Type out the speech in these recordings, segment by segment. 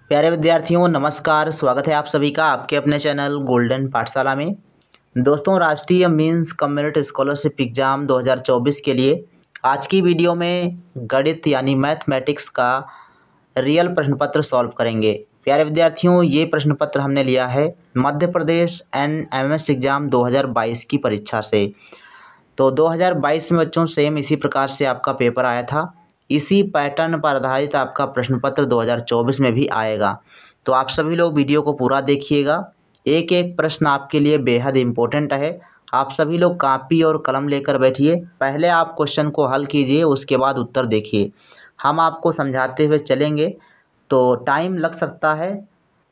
प्यारे विद्यार्थियों नमस्कार। स्वागत है आप सभी का आपके अपने चैनल गोल्डन पाठशाला में। दोस्तों, राष्ट्रीय मीन्स कम्युनिटी स्कॉलरशिप एग्ज़ाम 2024 के लिए आज की वीडियो में गणित यानी मैथमेटिक्स का रियल प्रश्न पत्र सॉल्व करेंगे। प्यारे विद्यार्थियों, ये प्रश्न पत्र हमने लिया है मध्य प्रदेश NMS एग्ज़ाम 2022 की परीक्षा से। तो 2022 में बच्चों सेम इसी प्रकार से आपका पेपर आया था। इसी पैटर्न पर आधारित आपका प्रश्न पत्र 2024 में भी आएगा। तो आप सभी लोग वीडियो को पूरा देखिएगा। एक एक प्रश्न आपके लिए बेहद इम्पोर्टेंट है। आप सभी लोग कापी और कलम लेकर बैठिए। पहले आप क्वेश्चन को हल कीजिए, उसके बाद उत्तर देखिए। हम आपको समझाते हुए चलेंगे तो टाइम लग सकता है,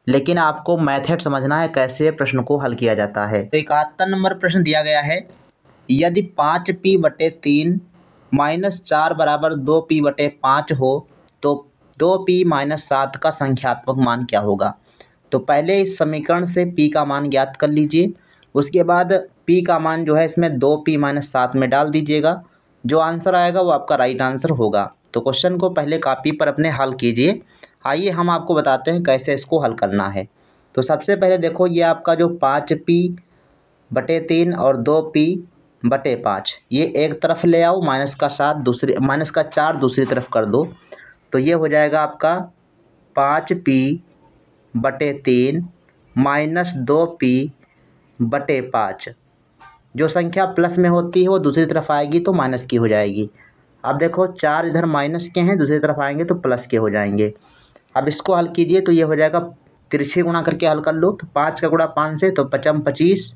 लेकिन आपको मेथड समझना है कैसे प्रश्न को हल किया जाता है। तो 71 नंबर प्रश्न दिया गया है, यदि 5p/3 -4 बराबर 2p/5 हो तो 2p-7 का संख्यात्मक मान क्या होगा। तो पहले इस समीकरण से p का मान ज्ञात कर लीजिए। उसके बाद p का मान जो है इसमें 2p-7 में डाल दीजिएगा। जो आंसर आएगा वो आपका राइट आंसर होगा। तो क्वेश्चन को पहले कॉपी पर अपने हल कीजिए। आइए हम आपको बताते हैं कैसे इसको हल करना है। तो सबसे पहले देखो, ये आपका जो 5p/3 और 2p/5 ये एक तरफ ले आओ, -4 दूसरी तरफ कर दो। तो ये हो जाएगा आपका 5p/3 -2p/5। जो संख्या प्लस में होती है वो दूसरी तरफ आएगी तो माइनस की हो जाएगी। अब देखो 4 इधर माइनस के हैं, दूसरी तरफ आएंगे तो प्लस के हो जाएंगे। अब इसको हल कीजिए तो ये हो जाएगा, तिरछे गुणा करके हल कर लो। तो 5 का गुणा 5 से तो 5 25,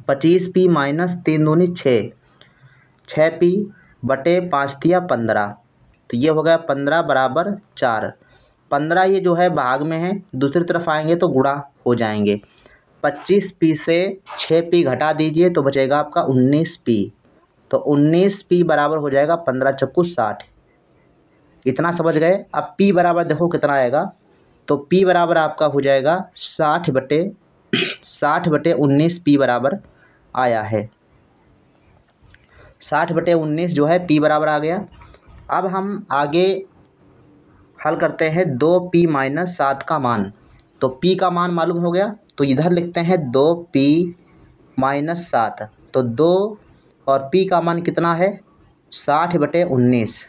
25p -3 दूनी 6, 6p/5 15। तो ये हो गया 15 बराबर 4। 15 ये जो है भाग में है, दूसरी तरफ आएंगे तो गुणा हो जाएंगे। 25p से 6p घटा दीजिए तो बचेगा आपका 19p। तो 19p बराबर हो जाएगा 15 चक्कू 60। इतना समझ गए। अब p बराबर देखो कितना आएगा। तो p बराबर आपका हो जाएगा 60/19p बराबर आया है। 60/19 जो है p बराबर आ गया। अब हम आगे हल करते हैं 2p-7 का मान। तो p का मान मालूम हो गया, तो इधर लिखते हैं 2p-7। तो 2 और p का मान कितना है 60/19,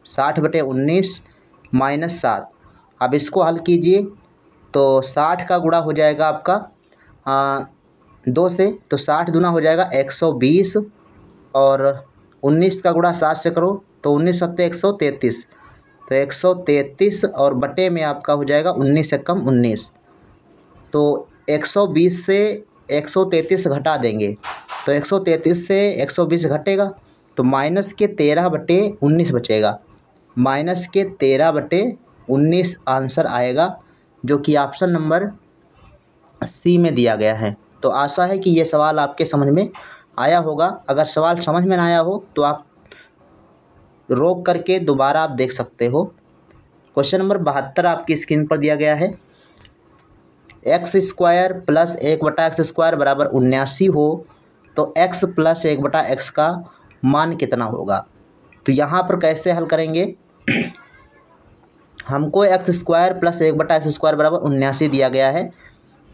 60/19 -7। अब इसको हल कीजिए तो 60 का गुणा हो जाएगा आपका 2 से, तो 60 दूना हो जाएगा 120 और 19 का गुणा 7 से करो तो 19 सत्ते 133। तो 133 और बटे में आपका हो जाएगा 19 से कम 19। तो 120 से 133 घटा देंगे तो 133 से 120 घटेगा तो -13/19 बचेगा। -13/19 आंसर आएगा, जो कि ऑप्शन नंबर सी में दिया गया है। तो आशा है कि ये सवाल आपके समझ में आया होगा। अगर सवाल समझ में ना आया हो तो आप रोक करके दोबारा आप देख सकते हो। क्वेश्चन नंबर 72 आपकी स्क्रीन पर दिया गया है, x² + 1/x² बराबर 79 हो तो x + 1/x का मान कितना होगा। तो यहाँ पर कैसे हल करेंगे, हमको x² + 1/x² बराबर 79 दिया गया है।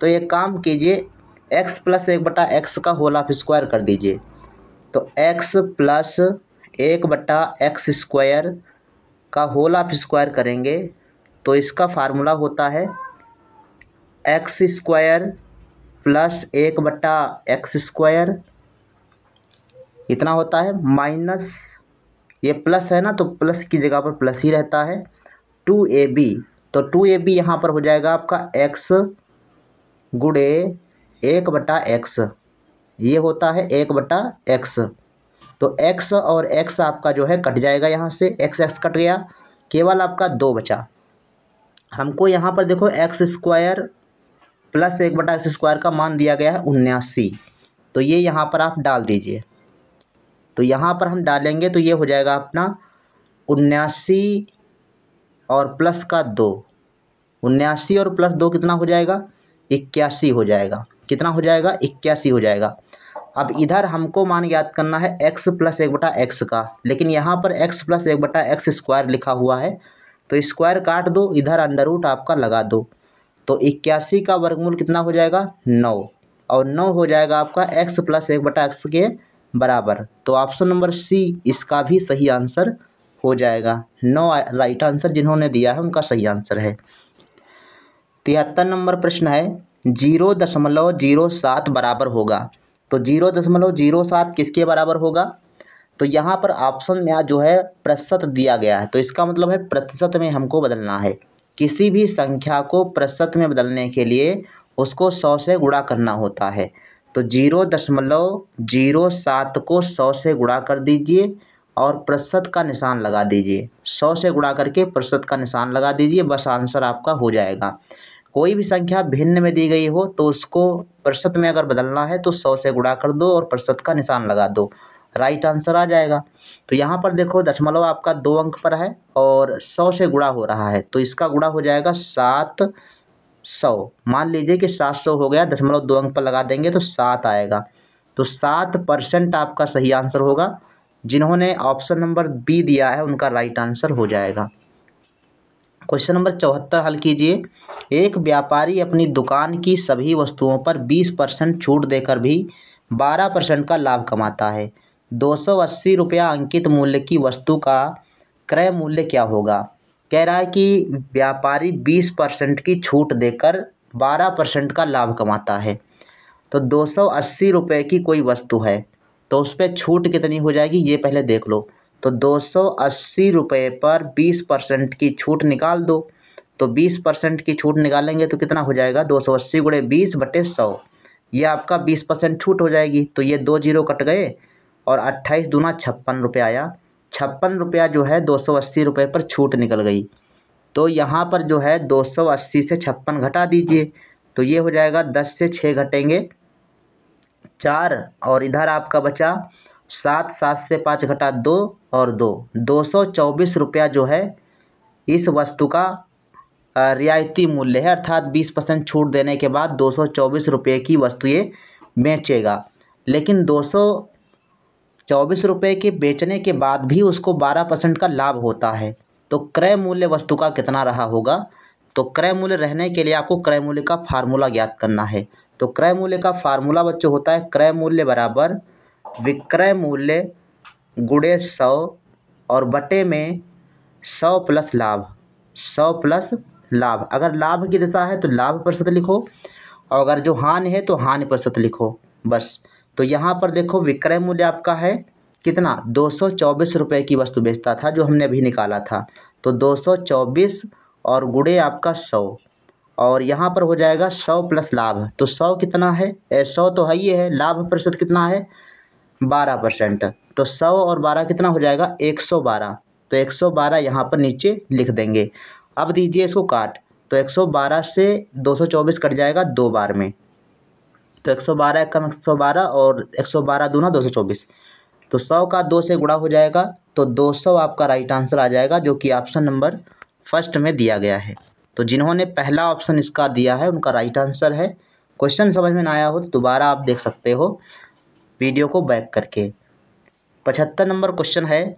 तो एक काम कीजिए, x + 1/x का होल ऑफ स्क्वायर कर दीजिए। तो x + 1/x² का होल ऑफ स्क्वायर करेंगे तो इसका फार्मूला होता है x² + 1/x²। इतना होता है माइनस, ये प्लस है ना तो प्लस की जगह पर प्लस ही रहता है, 2ab। तो 2ab यहाँ पर हो जाएगा आपका x गुणे 1/x, ये होता है 1/x। तो x और x आपका जो है कट जाएगा, यहाँ से x कट गया, केवल आपका 2 बचा। हमको यहाँ पर देखो x² + 1/x² का मान दिया गया है 79। तो ये यहाँ पर आप डाल दीजिए। तो यहाँ पर हम डालेंगे तो ये हो जाएगा अपना 79 और प्लस का 2, 79 और प्लस 2 कितना हो जाएगा 81 हो जाएगा। कितना हो जाएगा 81 हो जाएगा। अब इधर हमको मान ज्ञात करना है x + 1/x का, लेकिन यहाँ पर x + 1/x² लिखा हुआ है तो स्क्वायर काट दो, इधर अंडर रूट आपका लगा दो। तो 81 का वर्गमूल कितना हो जाएगा 9, और 9 हो जाएगा आपका x प्लस 1/x के बराबर। तो ऑप्शन नंबर सी इसका भी सही आंसर हो जाएगा। 9 राइट आंसर जिन्होंने दिया है उनका सही आंसर है। 73 नंबर प्रश्न है 0.07 बराबर होगा। तो 0.07 किसके बराबर होगा? तो यहाँ पर ऑप्शन में जो है प्रतिशत दिया गया है, तो इसका मतलब है प्रतिशत में हमको बदलना है। किसी भी संख्या को प्रतिशत में बदलने के लिए उसको 100 से गुणा करना होता है। तो 0.07 को 100 से गुणा कर दीजिए और प्रतिशत का निशान लगा दीजिए। 100 से गुणा करके प्रतिशत का निशान लगा दीजिए, बस आंसर आपका हो जाएगा। कोई भी संख्या भिन्न में दी गई हो तो उसको प्रतिशत में अगर बदलना है तो 100 से गुणा कर दो और प्रतिशत का निशान लगा दो, राइट आंसर आ जाएगा। तो यहाँ पर देखो दशमलव आपका 2 अंक पर है और 100 से गुणा हो रहा है, तो इसका गुणा हो जाएगा 700। मान लीजिए कि 700 हो गया, दशमलव 2 अंक पर लगा देंगे तो 7 आएगा। तो 7% आपका सही आंसर होगा। जिन्होंने ऑप्शन नंबर बी दिया है उनका राइट आंसर हो जाएगा। क्वेश्चन नंबर 74 हल कीजिए। एक व्यापारी अपनी दुकान की सभी वस्तुओं पर 20% छूट देकर भी 12% का लाभ कमाता है। 280 रुपया अंकित मूल्य की वस्तु का क्रय मूल्य क्या होगा? कह रहा है कि व्यापारी 20% की छूट देकर 12% का लाभ कमाता है। तो 280 रुपये की कोई वस्तु है तो उस पर छूट कितनी हो जाएगी ये पहले देख लो। तो 280 रुपये पर 20% की छूट निकाल दो। तो 20% की छूट निकालेंगे तो कितना हो जाएगा 280 गुणे 20/100, ये आपका 20% छूट हो जाएगी। तो ये 2 जीरो कट गए और 28 दूना 56 रुपये आया। 56 रुपया जो है 280 रुपये पर छूट निकल गई। तो यहाँ पर जो है 280 से 56 घटा दीजिए, तो ये हो जाएगा 10 से 6 घटेंगे 4, और इधर आपका बचा 7, 7 से 5 घटा 2 और 2, 224 रुपया जो है इस वस्तु का रियायती मूल्य है, अर्थात 20% छूट देने के बाद 224 रुपये की वस्तु ये बेचेगा। लेकिन 224 रुपये के बेचने के बाद भी उसको 12% का लाभ होता है। तो क्रय मूल्य वस्तु का कितना रहा होगा? तो क्रय मूल्य रहने के लिए आपको क्रय मूल्य का फार्मूला ज्ञात करना है। तो क्रय मूल्य का फार्मूला बच्चों होता है क्रय मूल्य बराबर विक्रय मूल्य गुणे 100 और बटे में 100 प्लस लाभ। 100 प्लस लाभ, अगर लाभ की दिशा है तो लाभ प्रतिशत लिखो, और अगर जो हानि है तो हानि प्रतिशत लिखो, बस। तो यहाँ पर देखो विक्रय मूल्य आपका है कितना 224 रुपये की वस्तु बेचता था जो हमने अभी निकाला था। तो 224 और गुणे आपका 100, और यहाँ पर हो जाएगा 100 प्लस लाभ। तो 100 कितना है 100 तो है ही है, लाभ प्रतिशत कितना है 12%। तो 100 और 12 कितना हो जाएगा 112। तो 112 यहाँ पर नीचे लिख देंगे। अब दीजिए इसको काट, तो 112 से 224 कट जाएगा 2 बार में। तो 112 कम 112 और 112 दूना 224, तो 100 का 2 से गुणा हो जाएगा। तो 200 आपका राइट आंसर आ जाएगा, जो कि ऑप्शन नंबर फर्स्ट में दिया गया है। तो जिन्होंने पहला ऑप्शन इसका दिया है उनका राइट आंसर है। क्वेश्चन समझ में ना आया हो तो दोबारा आप देख सकते हो वीडियो को बैक करके। 75 नंबर क्वेश्चन है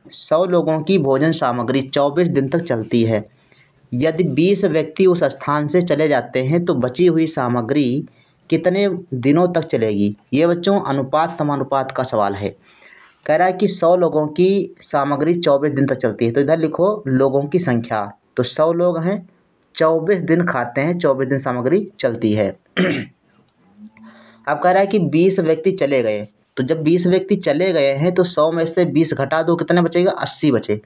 100 लोगों की भोजन सामग्री 24 दिन तक चलती है। यदि 20 व्यक्ति उस स्थान से चले जाते हैं तो बची हुई सामग्री कितने दिनों तक चलेगी? ये बच्चों अनुपात समानुपात का सवाल है। कह रहा है कि 100 लोगों की सामग्री 24 दिन तक चलती है। तो इधर लिखो लोगों की संख्या, तो 100 लोग हैं 24 दिन खाते हैं, 24 दिन सामग्री चलती है। अब कह रहा है कि 20 व्यक्ति चले गए, तो जब 20 व्यक्ति चले गए हैं तो 100 में से 20 घटा दो, कितने बचेगा 80 बचे।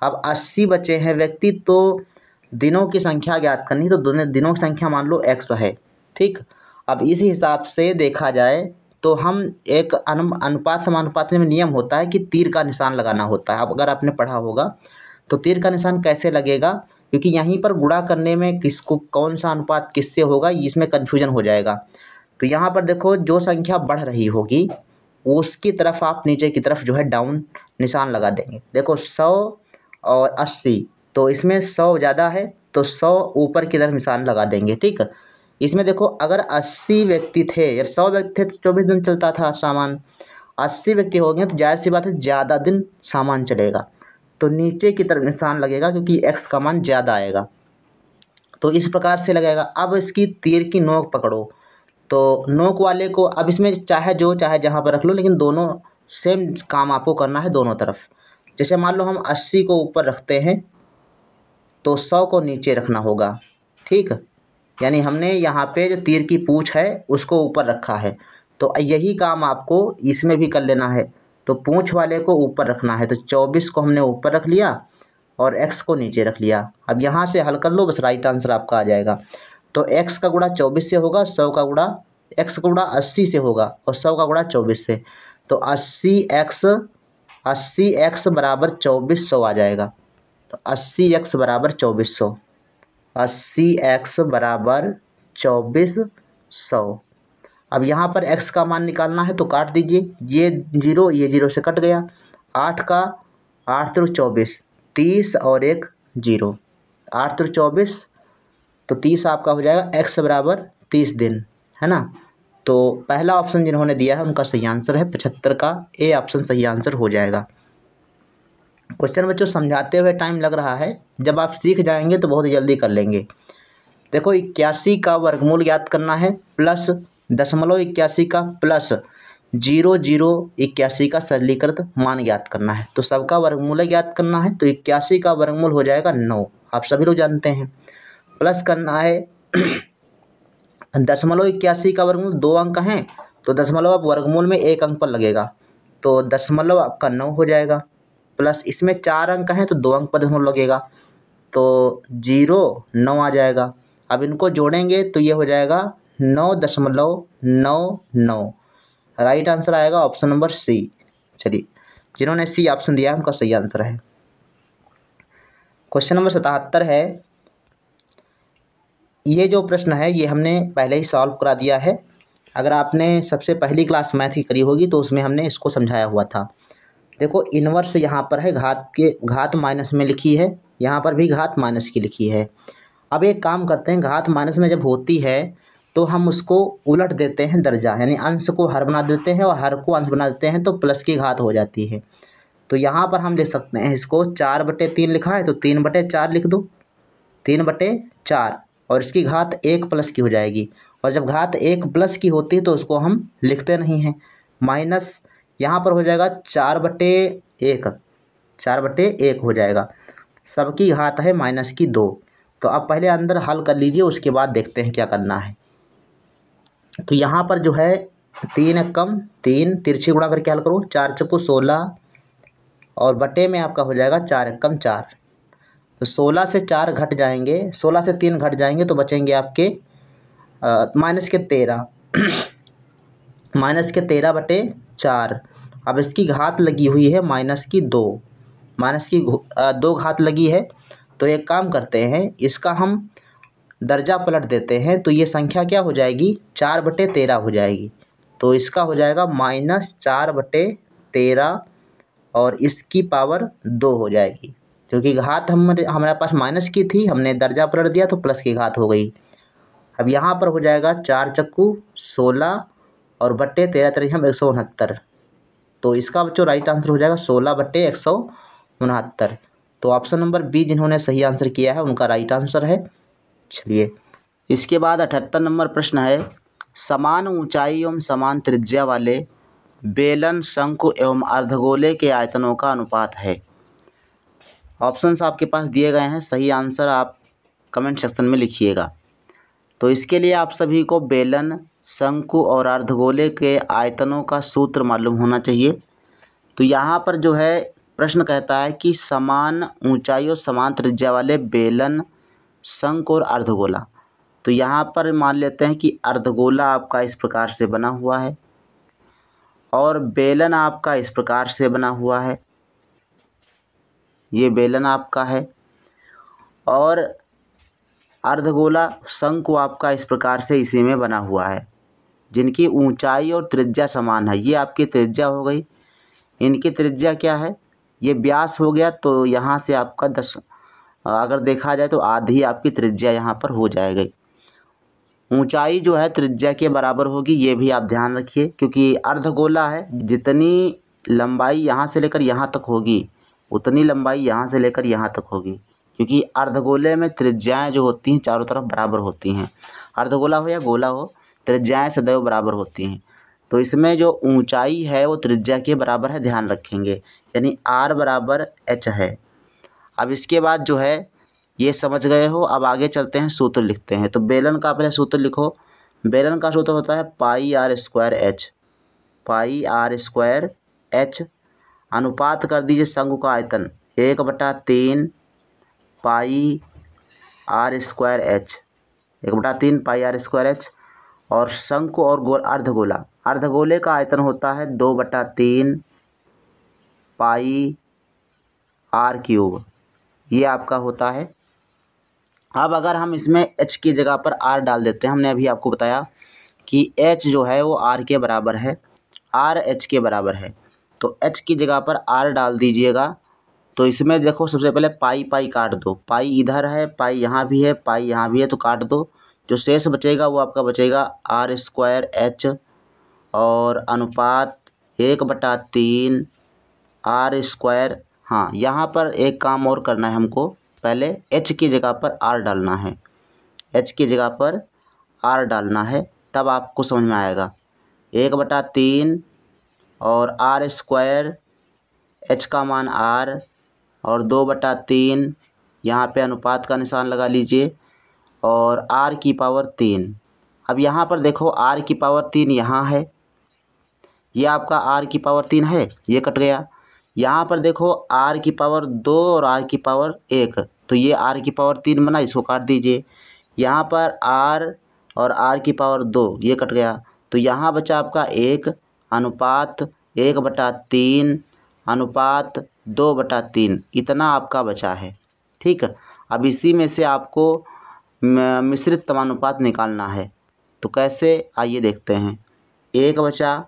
अब 80 बचे हैं व्यक्ति, तो दिनों की संख्या ज्ञात करनी, तो दिनों की संख्या मान लो x है, ठीक। अब इस हिसाब से देखा जाए तो हम एक अनुपात समानुपात में नियम होता है कि तीर का निशान लगाना होता है। अब अगर आपने पढ़ा होगा तो तीर का निशान कैसे लगेगा, क्योंकि यहीं पर गुणा करने में किसको कौन सा अनुपात किससे होगा इसमें कन्फ्यूजन हो जाएगा। तो यहाँ पर देखो जो संख्या बढ़ रही होगी उसकी तरफ आप नीचे की तरफ जो है डाउन निशान लगा देंगे। देखो 100 और 80, तो इसमें 100 ज़्यादा है तो 100 ऊपर की तरफ निशान लगा देंगे, ठीक। इसमें देखो अगर 80 व्यक्ति थे या 100 व्यक्ति थे तो 24 दिन चलता था सामान, 80 व्यक्ति हो गए तो जाहिर सी बात है ज़्यादा दिन सामान चलेगा। तो नीचे की तरफ निशान लगेगा क्योंकि x का मान ज़्यादा आएगा। तो इस प्रकार से लगेगा। अब इसकी तीर की नोक पकड़ो, तो नोक वाले को अब इसमें चाहे जहाँ पर रख लो, लेकिन दोनों सेम काम आपको करना है दोनों तरफ। जैसे मान लो हम 80 को ऊपर रखते हैं तो 100 को नीचे रखना होगा, ठीक। यानी हमने यहाँ पे जो तीर की पूँछ है उसको ऊपर रखा है, तो यही काम आपको इसमें भी कर लेना है। तो पूँछ वाले को ऊपर रखना है, तो 24 को हमने ऊपर रख लिया और x को नीचे रख लिया। अब यहाँ से हल कर लो, बस राइट आंसर आपका आ जाएगा। तो x का गुणा 24 से होगा, 100 का गुणा x का गुणा 80 से होगा और 100 का गुणा 24 से। तो 80x बराबर 2400 आ जाएगा। तो 80x बराबर 2400, 80x बराबर 2400। अब यहाँ पर x का मान निकालना है तो काट दीजिए, ये 0 से कट गया। 8 का 8 3 24, 30 और 1 0, 8 3 24, तो 30 आपका हो जाएगा। x बराबर 30 दिन, है ना। तो पहला ऑप्शन जिन्होंने दिया है उनका सही आंसर है 75 का ए ऑप्शन सही आंसर हो जाएगा। क्वेश्चन बच्चों समझाते हुए टाइम लग रहा है, जब आप सीख जाएंगे तो बहुत जल्दी कर लेंगे। देखो 81 का वर्गमूल ज्ञात करना है, प्लस 0.81 का प्लस 0.81 का सरलीकृत मान ज्ञात करना है। तो सबका वर्गमूल ज्ञात करना है, तो 81 का वर्गमूल हो जाएगा 9, आप सभी लोग जानते हैं। प्लस करना है 0.81 का वर्गमूल 2 अंक हैं, तो दशमलव अब वर्गमूल में 1 अंक पर लगेगा, तो दशमलव आपका 9 हो जाएगा। प्लस इसमें 4 अंक हैं तो 2 अंक पर दशमलव लगेगा, तो 0.9 आ जाएगा। अब इनको जोड़ेंगे तो ये हो जाएगा 9.99। राइट आंसर आएगा ऑप्शन नंबर सी। चलिए, जिन्होंने सी ऑप्शन दिया है उनका सही आंसर है। क्वेश्चन नंबर 77 है। ये जो प्रश्न है ये हमने पहले ही सॉल्व करा दिया है। अगर आपने सबसे पहली क्लास मैथ की करी होगी तो उसमें हमने इसको समझाया हुआ था। देखो इन्वर्स यहाँ पर है, घात माइनस में लिखी है, यहाँ पर भी घात माइनस की लिखी है। अब एक काम करते हैं, घात माइनस में जब होती है तो हम उसको उलट देते हैं दर्जा, यानी अंश को हर बना देते हैं और हर को अंश बना देते हैं, तो प्लस की घात हो जाती है। तो यहाँ पर हम लिख सकते हैं इसको 4/3 लिखा है तो 3/4 लिख दो, 3/4, और इसकी घात 1 प्लस की हो जाएगी। और जब घात 1 प्लस की होती है तो उसको हम लिखते नहीं हैं, माइनस यहाँ पर हो जाएगा 4/1 हो जाएगा। सबकी घात है -2। तो अब पहले अंदर हल कर लीजिए, उसके बाद देखते हैं क्या करना है। तो यहाँ पर जो है 3 × 3 तिरछी गुणा करके हल करो, 4 × 16 और बटे में आपका हो जाएगा 4 × 4। तो 16 से 4 घट जाएंगे, 16 से 3 घट जाएंगे तो बचेंगे आपके -13 -13/4। अब इसकी घात लगी हुई है -2, -2 घात लगी है। तो एक काम करते हैं, इसका हम दर्जा पलट देते हैं, तो ये संख्या क्या हो जाएगी 4/13 हो जाएगी। तो इसका हो जाएगा -4/13 और इसकी पावर 2 हो जाएगी, क्योंकि घात हमारे पास माइनस की थी, हमने दर्जा पलट दिया तो प्लस की घात हो गई। अब यहाँ पर हो जाएगा 4 × 16 और बट्टे 13 हम 169। तो इसका बच्चों राइट आंसर हो जाएगा 16/169। तो ऑप्शन नंबर बी जिन्होंने सही आंसर किया है उनका राइट आंसर है। चलिए, इसके बाद 78 नंबर प्रश्न है। समान ऊंचाई एवं समान त्रिज्या वाले बेलन, शंकु एवं अर्धगोले के आयतनों का अनुपात है। ऑप्शंस आपके पास दिए गए हैं, सही आंसर आप कमेंट सेक्शन में लिखिएगा। तो इसके लिए आप सभी को बेलन, शंकु और अर्धगोले के आयतनों का सूत्र मालूम होना चाहिए। तो यहाँ पर जो है प्रश्न कहता है कि समान ऊंचाई और समान त्रिज्या वाले बेलन, शंकु और अर्धगोला। तो यहाँ पर मान लेते हैं कि अर्धगोला आपका इस प्रकार से बना हुआ है और बेलन आपका इस प्रकार से बना हुआ है, ये बेलन आपका है, और अर्धगोला शंकु आपका इस प्रकार से इसी में बना हुआ है, जिनकी ऊंचाई और त्रिज्या समान है। ये आपकी त्रिज्या हो गई, इनकी त्रिज्या क्या है, ये व्यास हो गया। तो यहाँ से आपका 10 अगर देखा जाए तो आधी आपकी त्रिज्या यहाँ पर हो जाएगी। ऊंचाई जो है त्रिज्या के बराबर होगी, ये भी आप ध्यान रखिए, क्योंकि अर्धगोला है, जितनी लंबाई यहाँ से लेकर यहाँ तक होगी उतनी लंबाई यहाँ से लेकर यहाँ तक होगी, क्योंकि अर्धगोले में त्रिज्याएं जो होती हैं चारों तरफ बराबर होती हैं। अर्धगोला हो या गोला हो, त्रिज्याएं सदैव बराबर होती हैं। तो इसमें जो ऊंचाई है वो त्रिज्या के बराबर है, ध्यान रखेंगे, यानी r बराबर h है। अब इसके बाद जो है ये समझ गए हो, अब आगे चलते हैं, सूत्र लिखते हैं। तो बेलन का पहले सूत्र लिखो। बेलन का सूत्र होता है pi r square h, pi r square h. अनुपात कर दीजिए शंकु का आयतन 1/3 pi r square h, 1/3 pi r square h. और शंकु और अर्धगोला, अर्धगोले का आयतन होता है 2/3 पाई आर क्यूब, ये आपका होता है। अब अगर हम इसमें h की जगह पर r डाल देते हैं, हमने अभी आपको बताया कि h जो है वो r के बराबर है, r h के बराबर है। तो h की जगह पर r डाल दीजिएगा। तो इसमें देखो सबसे पहले पाई पाई काट दो, पाई इधर है, पाई यहाँ भी है, पाई यहाँ भी है, तो काट दो। जो शेष बचेगा वो आपका बचेगा r स्क्वायर h और अनुपात 1/3 r स्क्वायर। हाँ, यहाँ पर एक काम और करना है हमको, पहले h की जगह पर r डालना है, h की जगह पर r डालना है, तब आपको समझ में आएगा। 1/3 और r स्क्वायर, h का मान r और 2/3, यहाँ पे अनुपात का निशान लगा लीजिए, और r की पावर 3। अब यहाँ पर देखो r की पावर 3 यहाँ है, ये आपका r की पावर 3 है, ये कट गया। यहाँ पर देखो r की पावर 2 और r की पावर 1, तो ये r की पावर 3 बना, इसको काट दीजिए। यहाँ पर r और r की पावर 2, ये कट गया। तो यहाँ बचा आपका 1 अनुपात 1/3 अनुपात 2/3, इतना आपका बचा है। ठीक, अब इसी में से आपको मिश्रित समानुपात निकालना है। तो कैसे, आइए देखते हैं। 1 बचा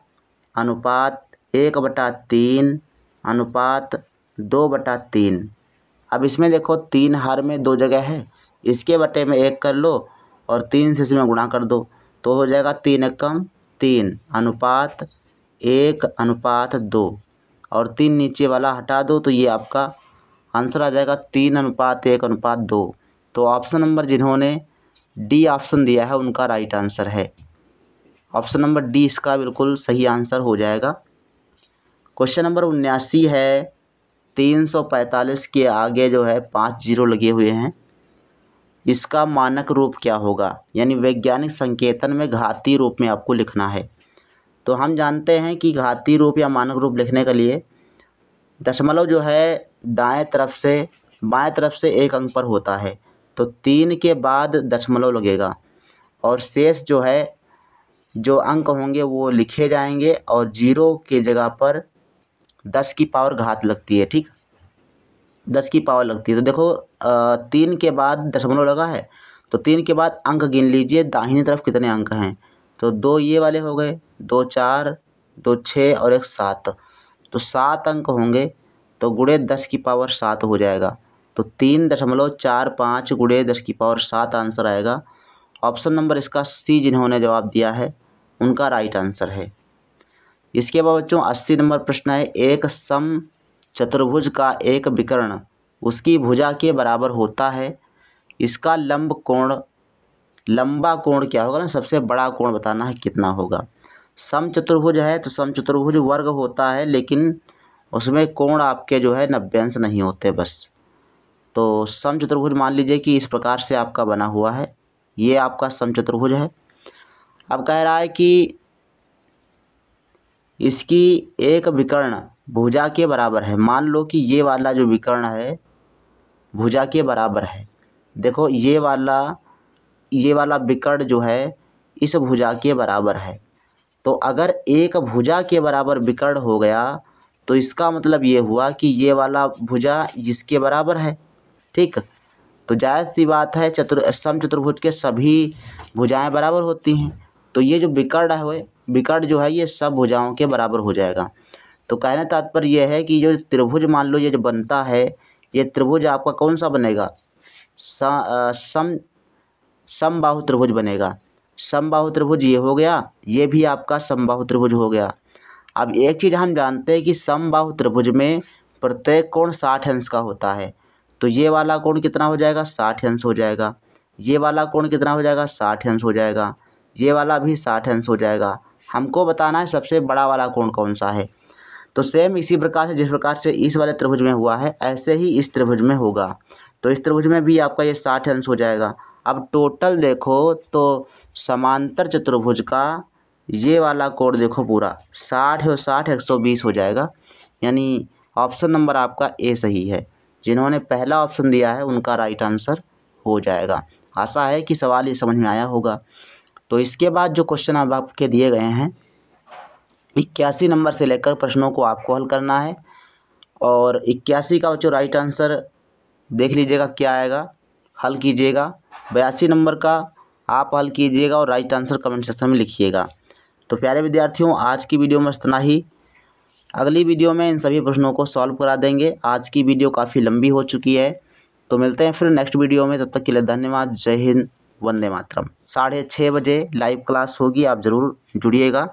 अनुपात 1/3 अनुपात 2/3। अब इसमें देखो 3 हर में 2 जगह है, इसके बटे में 1 कर लो और 3 से इसमें गुणा कर दो, तो हो जाएगा 3 एकम 3 अनुपात 1 अनुपात 2, और 3 नीचे वाला हटा दो, तो ये आपका आंसर आ जाएगा 3 अनुपात 1 अनुपात 2। तो ऑप्शन नंबर जिन्होंने डी ऑप्शन दिया है उनका राइट आंसर है। ऑप्शन नंबर डी इसका बिल्कुल सही आंसर हो जाएगा। क्वेश्चन नंबर 79 है। 345 के आगे जो है 5 जीरो लगे हुए हैं, इसका मानक रूप क्या होगा, यानी वैज्ञानिक संकेतन में घातीय रूप में आपको लिखना है। तो हम जानते हैं कि घातीय रूप या मानक रूप लिखने के लिए दशमलव जो है दाएं तरफ से बाएं तरफ से एक अंक पर होता है, तो 3 के बाद दशमलव लगेगा और शेष जो है जो अंक होंगे वो लिखे जाएंगे, और 0 के जगह पर 10 की पावर घात लगती है। ठीक, 10 की पावर लगती है। तो देखो 3 के बाद दशमलव लगा है, तो 3 के बाद अंक गिन लीजिए दाहिनी तरफ कितने अंक हैं। तो 2 ये वाले हो गए, 2 4, 2 6 और 1 7, तो 7 अंक होंगे, तो गुणे 10 की पावर 7 हो जाएगा। तो 3.45 गुणे 10 की पावर 7 आंसर आएगा। ऑप्शन नंबर इसका सी जिन्होंने जवाब दिया है उनका राइट आंसर है। इसके बाद बच्चों 80 नंबर प्रश्न है। एक सम चतुर्भुज का एक विकर्ण उसकी भुजा के बराबर होता है, इसका लंबा कोण क्या होगा ना, सबसे बड़ा कोण बताना है कितना होगा। सम चतुर्भुज है तो सम चतुर्भुज वर्ग होता है, लेकिन उसमें कोण आपके जो है 90 अंश नहीं होते बस। तो सम चतुर्भुज मान लीजिए कि इस प्रकार से आपका बना हुआ है, ये आपका सम चतुर्भुज है। अब कह रहा है कि इसकी एक विकर्ण भुजा के बराबर है। मान लो कि ये वाला जो विकर्ण है भुजा के बराबर है। देखो ये वाला विकर्ण जो है इस भुजा के बराबर है। तो अगर एक भुजा के बराबर विकर्ण हो गया तो इसका मतलब ये हुआ कि ये वाला भुजा जिसके बराबर है। ठीक, तो जायज़ सी बात है सम चतुर्भुज के सभी भुजाएं बराबर होती हैं, तो ये जो विकर्ण जो है ये सब भुजाओं के बराबर हो जाएगा। तो कहने तात्पर्य यह है कि जो त्रिभुज मान लो ये जो बनता है, ये त्रिभुज आपका कौन सा बनेगा, समबाहु त्रिभुज बनेगा। समबाहु त्रिभुज ये हो गया, ये भी आपका समबाहु त्रिभुज हो गया। अब एक चीज़ हम जानते हैं कि समबाहु त्रिभुज में प्रत्येक कोण 60 अंश का होता है। तो ये वाला कोण कितना हो जाएगा, 60 अंश हो जाएगा। ये वाला कोण कितना हो जाएगा, 60 अंश हो जाएगा। ये वाला भी 60 अंश हो जाएगा। हमको बताना है सबसे बड़ा वाला कोण कौन सा है। तो सेम इसी प्रकार से जिस प्रकार से इस वाले त्रिभुज में हुआ है, ऐसे ही इस त्रिभुज में होगा। तो इस त्रिभुज में भी आपका ये 60 अंश हो जाएगा। अब टोटल देखो तो समांतर चतुर्भुज का ये वाला कोण देखो पूरा 60 और 60 120 हो जाएगा। यानी ऑप्शन नंबर आपका ए सही है। जिन्होंने पहला ऑप्शन दिया है उनका राइट आंसर हो जाएगा। आशा है कि सवाल ये समझ में आया होगा। तो इसके बाद जो क्वेश्चन अब आपके दिए गए हैं 81 नंबर से लेकर प्रश्नों को आपको हल करना है। और 81 का जो राइट आंसर देख लीजिएगा क्या आएगा, हल कीजिएगा। 82 नंबर का आप हल कीजिएगा और राइट आंसर कमेंट सेक्शन में लिखिएगा। तो प्यारे विद्यार्थियों, आज की वीडियो में इतना ही। अगली वीडियो में इन सभी प्रश्नों को सॉल्व करा देंगे। आज की वीडियो काफ़ी लंबी हो चुकी है। तो मिलते हैं फिर नेक्स्ट वीडियो में। तब तक के लिए धन्यवाद। जय हिंद, वंदे मातरम। 6:30 बजे लाइव क्लास होगी, आप ज़रूर जुड़िएगा।